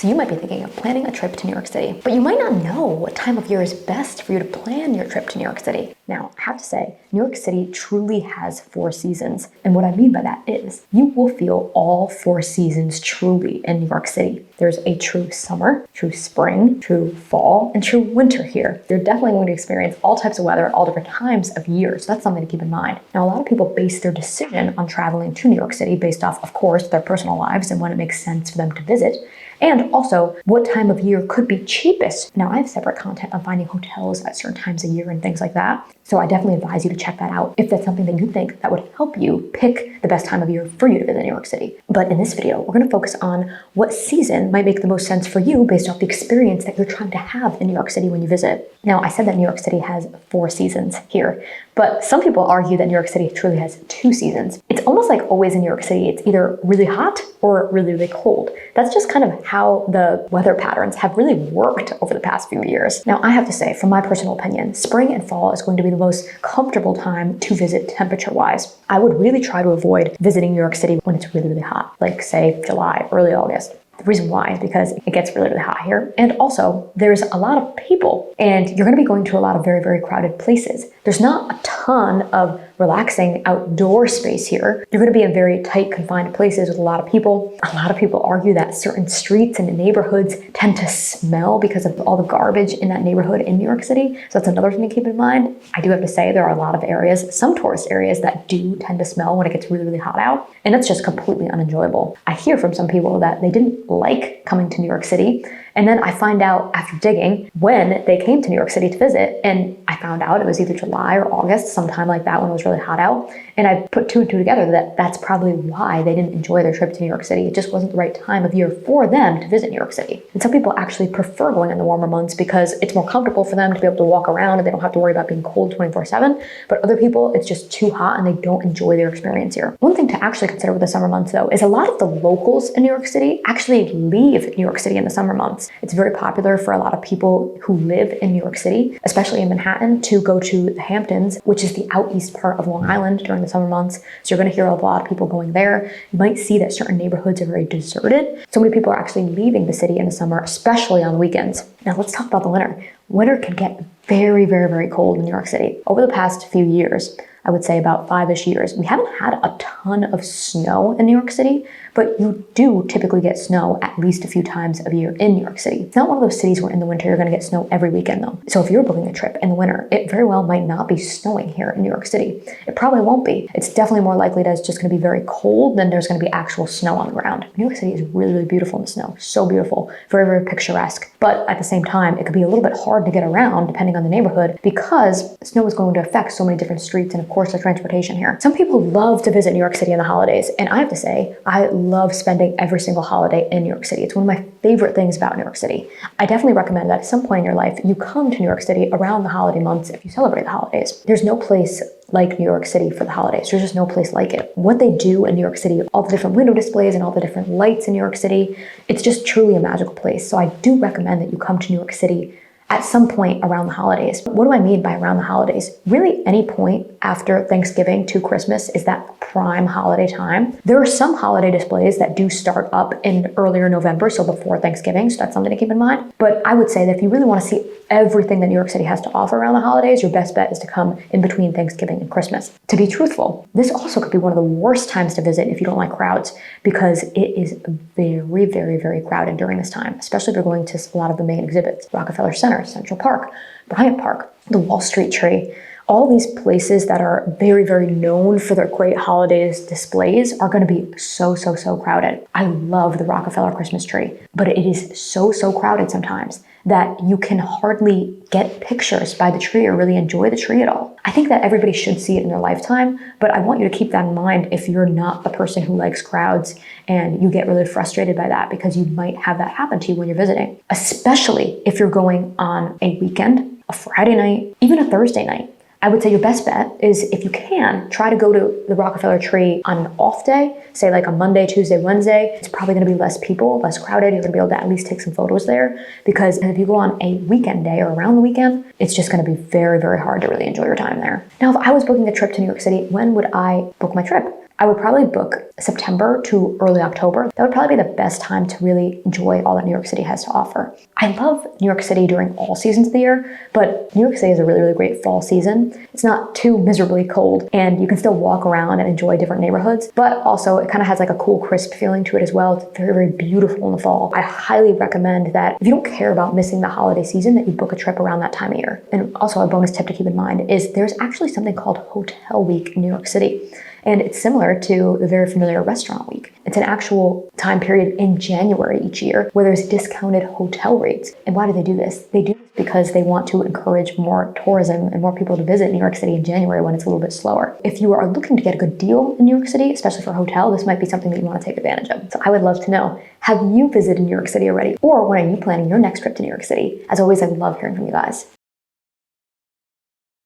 So you might be thinking of planning a trip to New York City, but you might not know what time of year is best for you to plan your trip to New York City. Now, I have to say, New York City truly has 4 seasons. And what I mean by that is you will feel all 4 seasons truly in New York City. There's a true summer, true spring, true fall, and true winter here. You're definitely going to experience all types of weather at all different times of year. So that's something to keep in mind. Now, a lot of people base their decision on traveling to New York City based off, of course, their personal lives and when it makes sense for them to visit. And also, what time of year could be cheapest. Now, I have separate content on finding hotels at certain times of year and things like that. So I definitely advise you to check that out if that's something that you think that would help you pick the best time of year for you to visit New York City. But in this video, we're going to focus on what season might make the most sense for you based off the experience that you're trying to have in New York City when you visit. Now, I said that New York City has 4 seasons here, but some people argue that New York City truly has 2 seasons. It's almost like always in New York City, it's either really hot or really, really cold. That's just kind of how the weather patterns have really worked over the past few years. Now, I have to say, from my personal opinion, spring and fall is going to be the most comfortable time to visit temperature-wise. I would really try to avoid visiting New York City when it's really, really hot, like say July, early August. The reason why is because it gets really, really hot here. And also, there's a lot of people and you're going to be going to a lot of very, very crowded places. There's not a ton of relaxing outdoor space here. You're going to be in very tight, confined places with a lot of people. A lot of people argue that certain streets and neighborhoods tend to smell because of all the garbage in that neighborhood in New York City. So that's another thing to keep in mind. I do have to say there are a lot of areas, some tourist areas, that do tend to smell when it gets really, really hot out. And that's just completely unenjoyable. I hear from some people that they didn't like coming to New York City. And then I find out after digging when they came to New York City to visit, and I found out it was either July or August, sometime like that when it was really hot out. And I put 2 and 2 together that that's probably why they didn't enjoy their trip to New York City. It just wasn't the right time of year for them to visit New York City. And some people actually prefer going in the warmer months because it's more comfortable for them to be able to walk around and they don't have to worry about being cold 24/7. But other people, it's just too hot and they don't enjoy their experience here. One thing to actually consider with the summer months though, is a lot of the locals in New York City actually leave New York City in the summer months. It's very popular for a lot of people who live in New York City, especially in Manhattan, to go to the Hamptons, which is the out east part of Long Island during the summer months. So you're going to hear a lot of people going there. You might see that certain neighborhoods are very deserted. So many people are actually leaving the city in the summer, especially on weekends. Now let's talk about the winter. Winter can get very, very, very cold in New York City. Over the past few years, I would say about 5-ish years, we haven't had a ton of snow in New York City, but you do typically get snow at least a few times a year in New York City. It's not one of those cities where in the winter you're going to get snow every weekend though. So if you're booking a trip in the winter, it very well might not be snowing here in New York City. It probably won't be. It's definitely more likely that it's just going to be very cold than there's going to be actual snow on the ground. New York City is really, really beautiful in the snow. So beautiful. Very, very picturesque. But at the same time, it could be a little bit hard to get around depending on the neighborhood because snow is going to affect so many different streets and of course the transportation here. Some people love to visit New York City in the holidays. And I have to say, I love spending every single holiday in New York City. It's one of my favorite things about New York City. I definitely recommend that at some point in your life, you come to New York City around the holiday months if you celebrate the holidays. There's no place like New York City for the holidays. There's just no place like it. What they do in New York City, all the different window displays and all the different lights in New York City, it's just truly a magical place. So I do recommend that you come to New York City at some point around the holidays. What do I mean by around the holidays? Really any point after Thanksgiving to Christmas is that prime holiday time. There are some holiday displays that do start up in earlier November, so before Thanksgiving, so that's something to keep in mind. But I would say that if you really want to see everything that New York City has to offer around the holidays, your best bet is to come in between Thanksgiving and Christmas. To be truthful, this also could be one of the worst times to visit if you don't like crowds because it is very, very, very crowded during this time, especially if you're going to a lot of the main exhibits, Rockefeller Center, Central Park, Bryant Park, the Wall Street Tree. All these places that are very, very known for their great holidays displays are going to be so, so, so crowded. I love the Rockefeller Christmas tree, but it is so, so crowded sometimes that you can hardly get pictures by the tree or really enjoy the tree at all. I think that everybody should see it in their lifetime, but I want you to keep that in mind if you're not a person who likes crowds and you get really frustrated by that because you might have that happen to you when you're visiting, especially if you're going on a weekend, a Friday night, even a Thursday night. I would say your best bet is if you can, try to go to the Rockefeller tree on an off day, say like a Monday, Tuesday, Wednesday. It's probably gonna be less people, less crowded. You're gonna be able to at least take some photos there because if you go on a weekend day or around the weekend, it's just gonna be very, very hard to really enjoy your time there. Now, if I was booking a trip to New York City, when would I book my trip? I would probably book September to early October. That would probably be the best time to really enjoy all that New York City has to offer. I love New York City during all seasons of the year, but New York City is a really, really great fall season. It's not too miserably cold, and you can still walk around and enjoy different neighborhoods, but also it kind of has like a cool, crisp feeling to it as well. It's very, very beautiful in the fall. I highly recommend that if you don't care about missing the holiday season, that you book a trip around that time of year. And also a bonus tip to keep in mind is there's actually something called Hotel Week in New York City. And it's similar to the very familiar Restaurant Week. It's an actual time period in January each year where there's discounted hotel rates. And why do they do this? They do this because they want to encourage more tourism and more people to visit New York City in January when it's a little bit slower. If you are looking to get a good deal in New York City, especially for a hotel, this might be something that you want to take advantage of. So I would love to know, have you visited New York City already? Or when are you planning your next trip to New York City? As always, I love hearing from you guys.